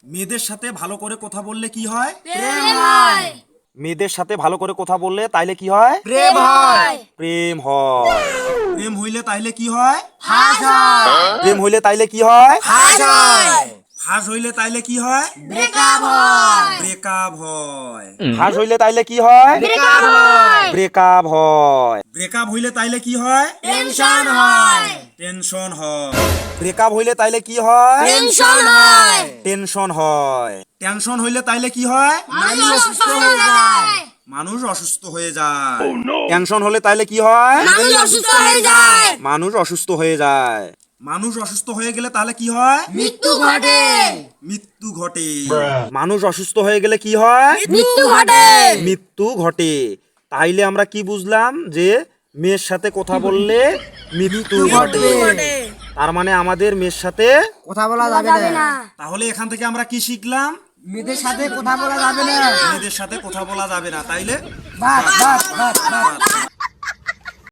মেয়েদের সাথে ভালো করে কথা বললে কি হয়? প্রেম হয়। মেয়েদের সাথে ভালো করে কথা বললে তাইলে কি হয়? প্রেম হয়। প্রেম হয়। প্রেম হইলে তাইলে কি হয়? ফাঁস হয়। প্রেম হইলে তাইলে কি হয়? ফাঁস হয়। ফাঁস হইলে তাইলে কি হয়? ব্রেকআপ হয়। ব্রেকআপ হয়। ফাঁস হইলে তাইলে কি হয়? ব্রেকআপ হয়। ব্রেকআপ হয়। ব্রেকআপ হইলে তাইলে কি হয়? টেনশন হয়। টেনশন হয়। ব্রেকআপ হইলে তাইলে কি হয়? টেনশন হয়। টেনশন হয়। টেনশন হইলে তাইলে কি হয়? মানুষ অসুস্থ হয়ে যায়। মানুষ অসুস্থ হয়ে যায়। টেনশন হলে তাইলে কি হয়? মানুষ অসুস্থ হয়ে যায়। মানুষ অসুস্থ হয়ে যায়। মানুষ অসুস্থ হয়ে গেলে তাহলে কি হয়? মৃত্যু ঘটে। মৃত্যু ঘটে। মানুষ অসুস্থ হয়ে গেলে কি হয়? মৃত্যু ঘটে। মৃত্যু ঘটে। তাইলে আমরা কি বুঝলাম যে মেয়ের সাথে কথা বললে মৃত্যু ঘটে। তার মানে আমাদের মেয়ের সাথে কথা বলা যাবে না। তাহলে এখান থেকে আমরা কি শিখলাম? মেয়েদের সাথে কথা বলা যাবে না। মেয়েদের সাথে কথা বলা যাবে না, তাইলে বাস বাস বাস বাস।